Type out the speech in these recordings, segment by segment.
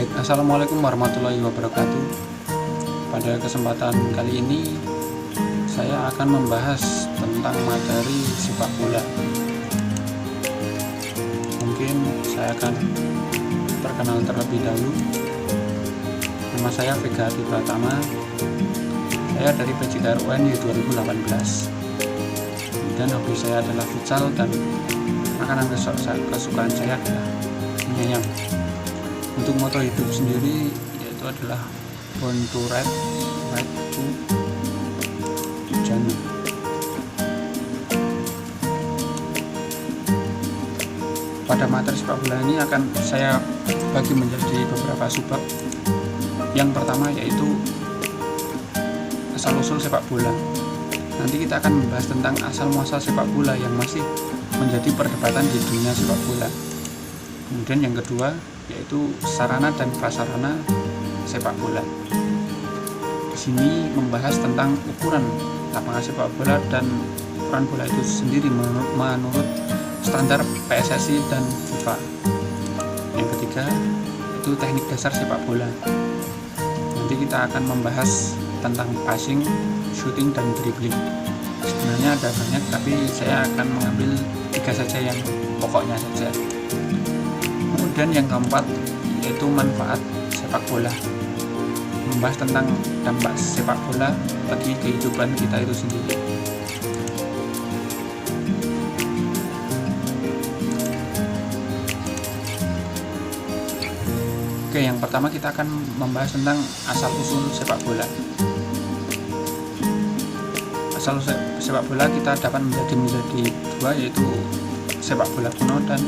Baik, assalamualaikum warahmatullahi wabarakatuh. Pada kesempatan kali ini saya akan membahas tentang materi sepak bola. Mungkin saya akan perkenal terlebih dahulu. Nama saya Vega Adi Pratama. Saya dari PJKR-UN 2018. Dan hobi saya adalah futsal dan makanan kesukaan saya adalah mie ayam. Untuk moto hidup sendiri yaitu adalah born to ride to journey. Pada materi sepak bola ini akan saya bagi menjadi beberapa subbab. Yang pertama yaitu asal-usul sepak bola. Nanti kita akan membahas tentang asal-muasal sepak bola yang masih menjadi perdebatan di dunia sepak bola. Kemudian yang kedua yaitu sarana dan prasarana sepak bola. Di sini membahas tentang ukuran lapangan sepak bola dan ukuran bola itu sendiri menurut standar PSSI dan FIFA. Yang ketiga itu teknik dasar sepak bola. Nanti kita akan membahas tentang passing, shooting, dan dribbling. Sebenarnya ada banyak, tapi saya akan mengambil 3 saja yang pokoknya saja. Kemudian yang keempat yaitu manfaat sepak bola, membahas tentang dampak sepak bola bagi kehidupan kita itu sendiri. Oke, yang pertama kita akan membahas tentang asal-usul sepak bola. Asal sepak bola kita dapat menjadi dua, yaitu sepak bola kuno dan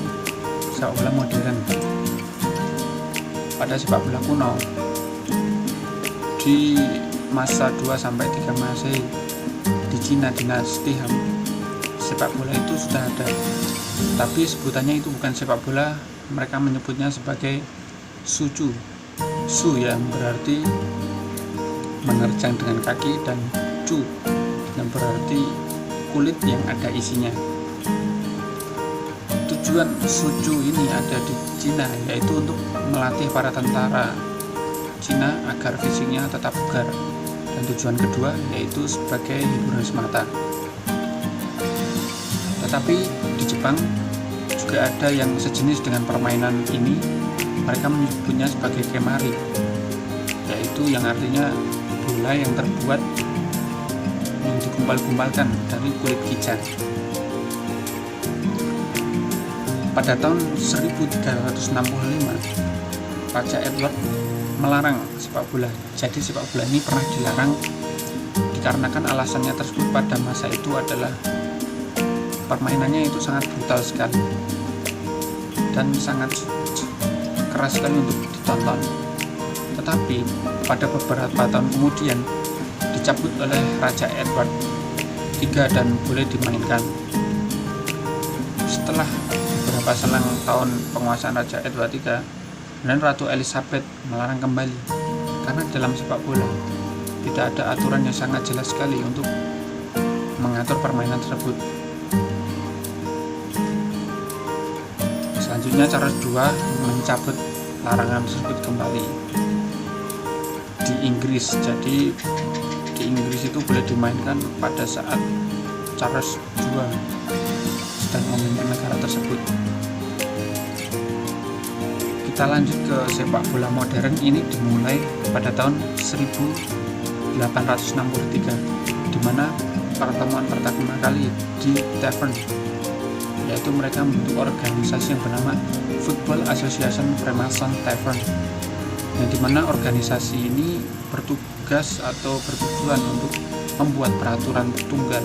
sepak bola modern. Pada sepak bola kuno di masa 2-3 Masehi di Cina dinasti Han, sepak bola itu sudah ada, tapi sebutannya itu bukan sepak bola, mereka menyebutnya sebagai suju, su yang berarti menerjang dengan kaki, dan cu yang berarti kulit yang ada isinya. Tujuan suju ini ada di Cina yaitu untuk melatih para tentara Cina agar fisiknya tetap bugar, dan tujuan kedua yaitu sebagai hiburan semata. Tetapi di Jepang juga ada yang sejenis dengan permainan ini, mereka menyebutnya sebagai kemari, yaitu yang artinya bola yang terbuat yang digumpal-gumpalkan dari kulit kijang. Pada tahun 1365, Raja Edward melarang sepak bola. Jadi sepak bola ini pernah dilarang dikarenakan alasannya tersebut pada masa itu adalah permainannya itu sangat brutal sekali dan sangat keras sekali untuk ditonton. Tetapi pada beberapa tahun kemudian dicabut oleh Raja Edward III dan boleh dimainkan. Setelah beberapa selang tahun penguasaan Raja Edward III, dan Ratu Elizabeth melarang kembali karena dalam sepak bola tidak ada aturan yang sangat jelas sekali untuk mengatur permainan tersebut. Selanjutnya Charles II mencabut larangan tersebut kembali di Inggris. Jadi di Inggris itu boleh dimainkan pada saat Charles II sedang memimpin negara tersebut. Kita lanjut ke sepak bola modern. Ini dimulai pada tahun 1863, di mana pertemuan pertama kali di Tavern, yaitu mereka membentuk organisasi yang bernama Football Association Freemason Tavern, yang dimana organisasi ini bertugas atau bertujuan untuk membuat peraturan tunggal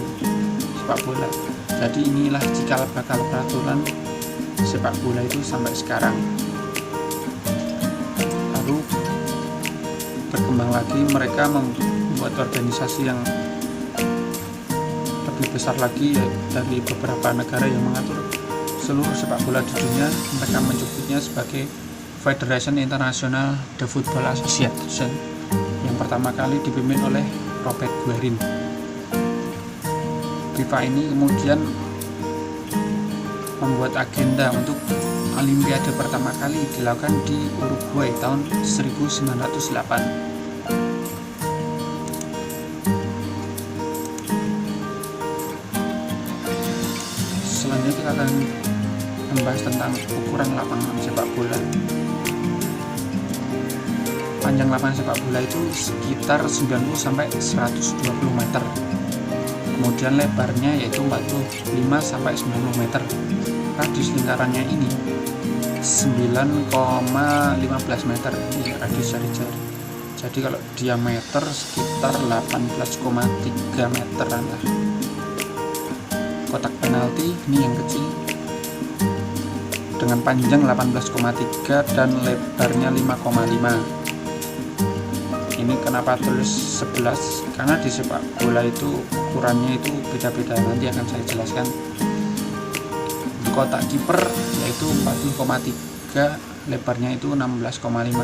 sepak bola. Jadi inilah cikal bakal peraturan sepak bola itu sampai sekarang. Lalu berkembang lagi, mereka membuat organisasi yang lebih besar lagi dari beberapa negara yang mengatur seluruh sepak bola di dunia. Mereka menyebutnya sebagai Federation International de Football Association, yang pertama kali dipimpin oleh Robert Guerin. FIFA ini kemudian membuat agenda untuk Olimpiade pertama kali dilakukan di Uruguay tahun 1908. Selanjutnya kita akan membahas tentang ukuran lapangan sepak bola. Panjang lapangan sepak bola itu sekitar 90 sampai 120 meter. Kemudian lebarnya yaitu 45 sampai 90 meter. Radius lingkarannya ini 9,15 meter. Ini radius jari-jari. Jadi kalau diameter sekitar 18,3 meteran lah. Kotak penalti ini yang kecil dengan panjang 18,3 dan lebarnya 5,5. Ini kenapa tulis 11? Karena di sepak bola itu ukurannya itu beda-beda, nanti akan saya jelaskan. Di kotak kiper yaitu 40,3, lebarnya itu 16,5.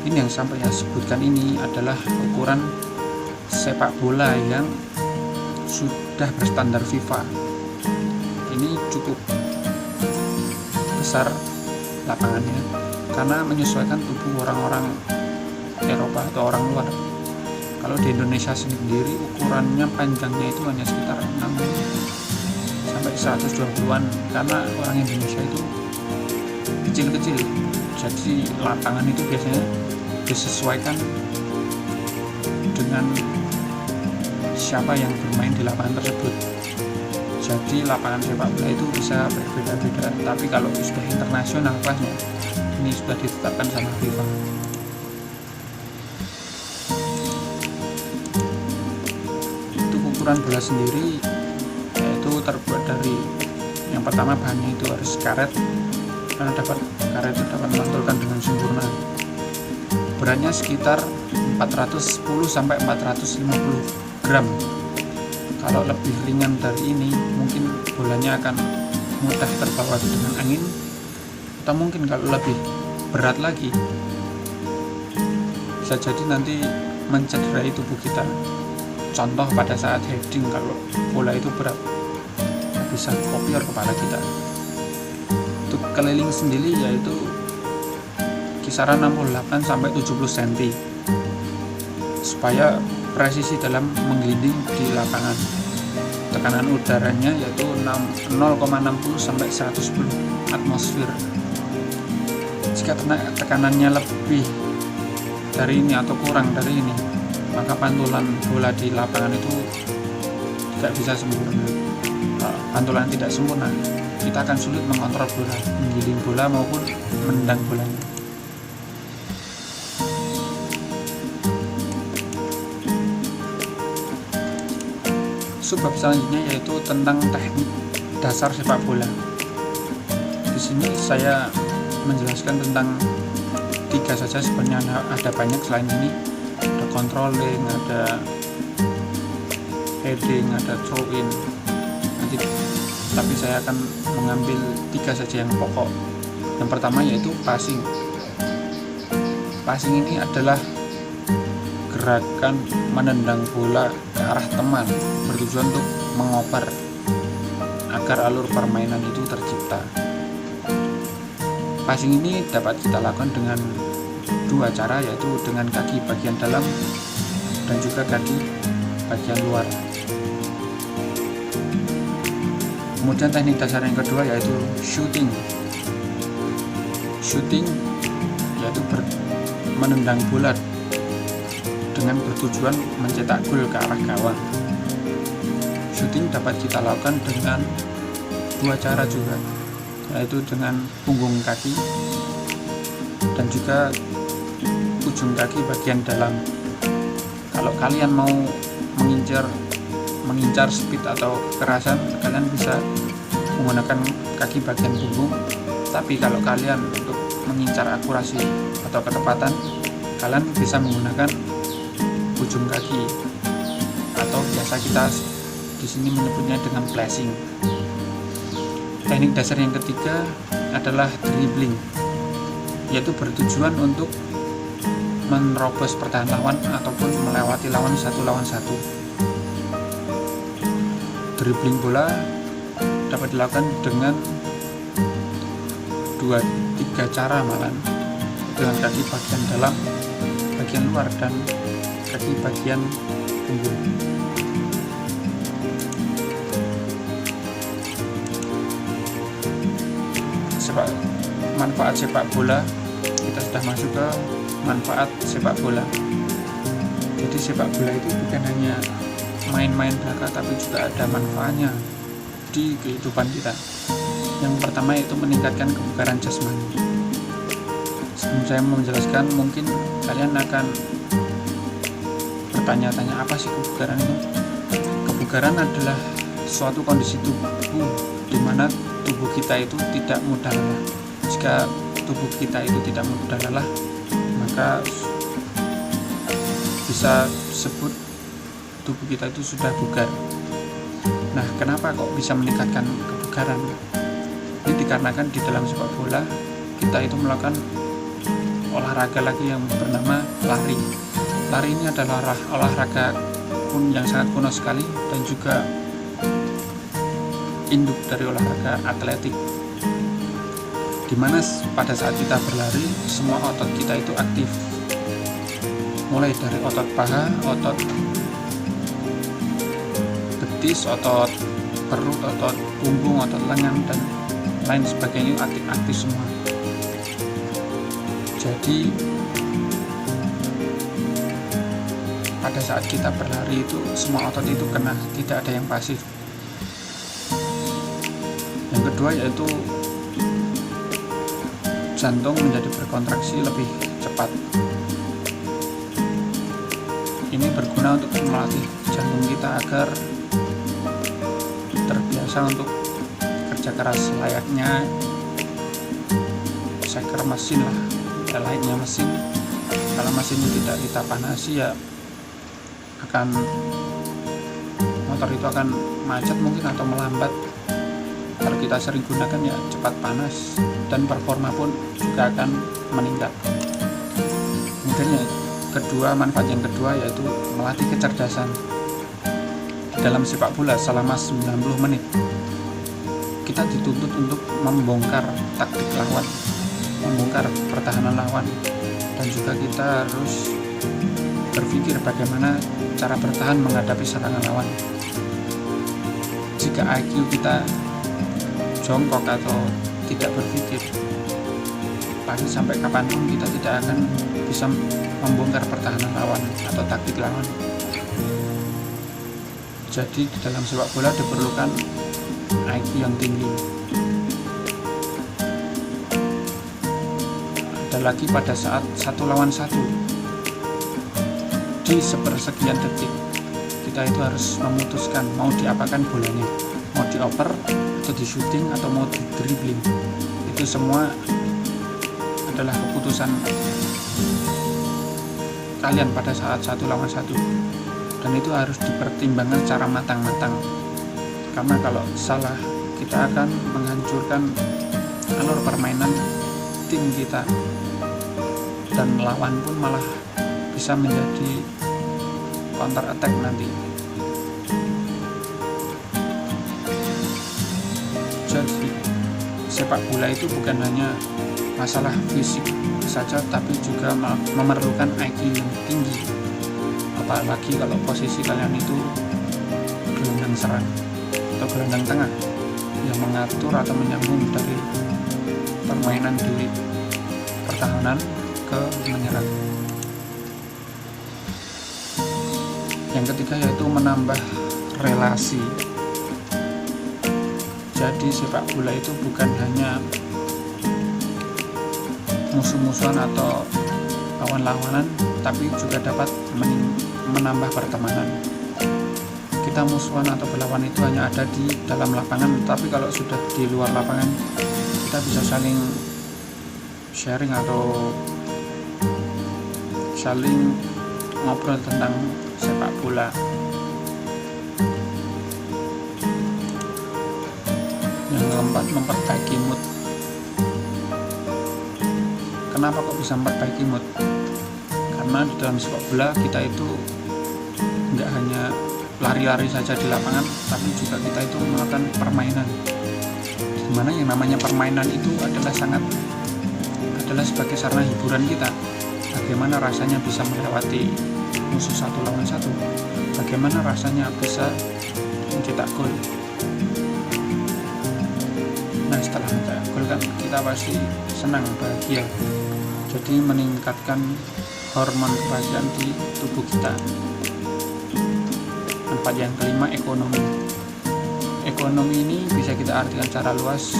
Ini yang sampai saya sebutkan ini adalah ukuran sepak bola yang sudah berstandar FIFA. Ini cukup besar lapangannya karena menyesuaikan tubuh orang-orang Eropa atau orang luar. Kalau di Indonesia sendiri ukurannya panjangnya itu hanya sekitar 6 sampai 120-an karena orang Indonesia itu kecil-kecil. Jadi lapangan itu biasanya disesuaikan dengan siapa yang bermain di lapangan tersebut. Jadi lapangan sepak bola itu bisa berbeda-beda, tapi kalau sudah internasional kelasnya ini sudah ditetapkan sama FIFA. Untuk ukuran bola sendiri yaitu terbuat dari, yang pertama bahannya itu harus karet, karena karet itu dapat memantulkan dengan sempurna. Beratnya sekitar 410 sampai 450 gram. Kalau lebih ringan dari ini mungkin bolanya akan mudah terbawa dengan angin, atau mungkin kalau lebih berat lagi bisa jadi nanti mencederai tubuh kita. Contoh pada saat heading, kalau bola itu berat bisa kopior kepala kita. Untuk keliling sendiri yaitu kisaran 68 sampai 70 cm supaya presisi dalam menggelinding di lapangan. Tekanan udaranya yaitu 0,60 sampai 110 atmosfer. Jika tekanannya lebih dari ini atau kurang dari ini, maka pantulan bola di lapangan itu tidak bisa sempurna. Pantulan tidak sempurna, kita akan sulit mengontrol bola, menggiling bola maupun menendang bolanya. Subbab selanjutnya yaitu tentang teknik dasar sepak bola. Di sini saya menjelaskan tentang 3 saja, sebenarnya ada banyak selain ini. Ada controlling, ada heading, ada throw in. Tapi saya akan mengambil 3 saja yang pokok. Yang pertama yaitu passing. Passing ini adalah gerakan menendang bola ke arah teman bertujuan untuk mengoper agar alur permainan itu tercipta. Passing ini dapat kita lakukan dengan 2 cara, yaitu dengan kaki bagian dalam dan juga kaki bagian luar. Kemudian teknik dasar yang kedua yaitu shooting. Shooting yaitu menendang bola dengan bertujuan mencetak gol ke arah gawang. Shooting dapat kita lakukan dengan 2 cara juga, yaitu dengan punggung kaki dan juga ujung kaki bagian dalam. Kalau kalian mau mengincar speed atau kekerasan, kalian bisa menggunakan kaki bagian punggung. Tapi kalau kalian untuk mengincar akurasi atau ketepatan, kalian bisa menggunakan ujung kaki, atau biasa kita di sini menyebutnya dengan flashing. Teknik dasar yang ketiga adalah dribbling, yaitu bertujuan untuk menerobos pertahanan lawan ataupun melewati lawan 1 lawan 1. Dribbling bola dapat dilakukan dengan 2 tiga cara malah, dengan kaki bagian dalam, bagian luar, dan kaki bagian punggung. Manfaat sepak bola, kita sudah masuk ke manfaat sepak bola. Jadi sepak bola itu bukan hanya main-main belaka, tapi juga ada manfaatnya di kehidupan kita. Yang pertama yaitu meningkatkan kebugaran jasmani. Sebelum saya menjelaskan, mungkin kalian akan bertanya-tanya, apa sih kebugaran itu? Kebugaran adalah suatu kondisi tubuh di mana tubuh kita itu tidak mudah lelah. Jika tubuh kita itu tidak mudah lelah, maka bisa disebut tubuh kita itu sudah bugar. Nah, kenapa kok bisa meningkatkan kebugaran? Ini dikarenakan di dalam sepak bola kita itu melakukan olahraga lagi yang bernama lari. Lari ini adalah olahraga yang sangat kuno sekali dan juga induk dari olahraga atletik, dimana pada saat kita berlari semua otot kita itu aktif, mulai dari otot paha, otot betis, otot perut, otot punggung, otot lengan, dan lain sebagainya aktif semua. Jadi pada saat kita berlari itu semua otot itu kena, tidak ada yang pasif. Yang kedua yaitu jantung menjadi berkontraksi lebih cepat. Ini berguna untuk melatih jantung kita agar terbiasa untuk kerja keras layaknya seker mesin lah, ya layaknya mesin. Kalau mesin itu tidak kita panasi, ya motor itu akan macet mungkin atau melambat. Kalau kita sering gunakan ya cepat panas dan performa pun juga akan meningkat. Kemudian manfaat yang kedua yaitu melatih kecerdasan. Dalam sepak bola selama 90 menit kita dituntut untuk membongkar taktik lawan, membongkar pertahanan lawan, dan juga kita harus berpikir bagaimana cara bertahan menghadapi serangan lawan. Jika IQ kita jongkok atau tidak berpikir, pasti sampai kapanpun kita tidak akan bisa membongkar pertahanan lawan atau taktik lawan. Jadi di dalam sepak bola diperlukan IQ yang tinggi. Ada lagi pada saat 1 lawan 1 di sepersekian detik, kita itu harus memutuskan mau diapakan bolanya, mau dioper atau di shooting atau mau di dribbling. Itu semua adalah keputusan kalian pada saat 1 lawan 1, dan itu harus dipertimbangkan secara matang-matang, karena kalau salah kita akan menghancurkan alur permainan tim kita, dan lawan pun malah bisa menjadi counter attack nanti. Jadi sepak bola itu bukan hanya masalah fisik saja, tapi juga memerlukan IQ yang tinggi. Apalagi kalau posisi kalian itu gelandang serang atau gelandang tengah yang mengatur atau menyambung dari permainan di pertahanan ke menyerang. Yang ketiga yaitu menambah relasi. Jadi sepak bola itu bukan hanya musuh-musuhan atau lawan-lawanan, tapi juga dapat menambah pertemanan. Kita musuhan atau berlawan itu hanya ada di dalam lapangan, tapi kalau sudah di luar lapangan kita bisa saling sharing atau saling ngobrol tentang sepak bola. Yang keempat, memperbaiki mood. Kenapa kok bisa memperbaiki mood? Karena di dalam sepak bola kita itu nggak hanya lari-lari saja di lapangan, tapi juga kita itu melakukan permainan. dimana yang namanya permainan itu adalah sebagai sarana hiburan kita. Bagaimana rasanya bisa melewati musuh 1 lawan 1, bagaimana rasanya bisa mencetak gol. Nah, setelah mencetak gol kan kita pasti senang, bahagia, jadi meningkatkan hormon kebahagiaan di tubuh kita. Manfaat yang kelima, ekonomi. Ekonomi ini bisa kita artikan secara luas,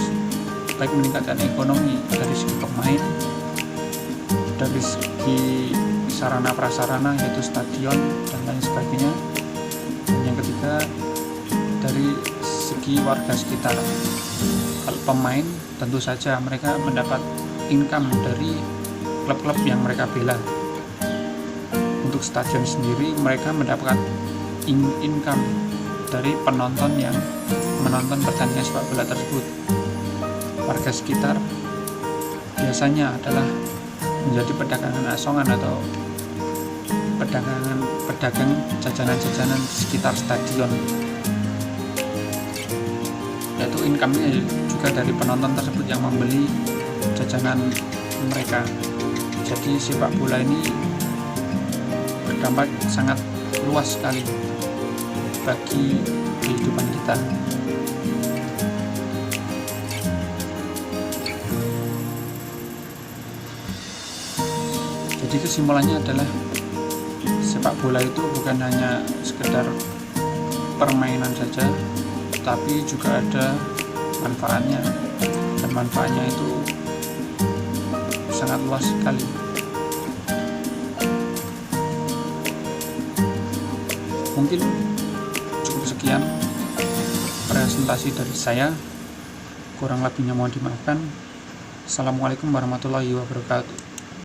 baik meningkatkan ekonomi dari segi pemain, dari segi sarana prasarana yaitu stadion dan lain sebagainya, dan yang ketiga dari segi warga sekitar. Kalau pemain tentu saja mereka mendapat income dari klub-klub yang mereka bela. Untuk stadion sendiri mereka mendapatkan income dari penonton yang menonton pertandingan sepak bola tersebut. Warga sekitar biasanya adalah menjadi pedagang asongan atau pedagang jajanan-jajanan di sekitar stadion, yaitu income-nya juga dari penonton tersebut yang membeli jajanan mereka. Jadi sepak bola ini berdampak sangat luas sekali bagi kehidupan kita. Jadi kesimpulannya adalah sepak bola itu bukan hanya sekedar permainan saja, tapi juga ada manfaatnya, dan manfaatnya itu sangat luas sekali. Mungkin cukup sekian presentasi dari saya, kurang lebihnya mohon dimaafkan. Assalamualaikum warahmatullahi wabarakatuh.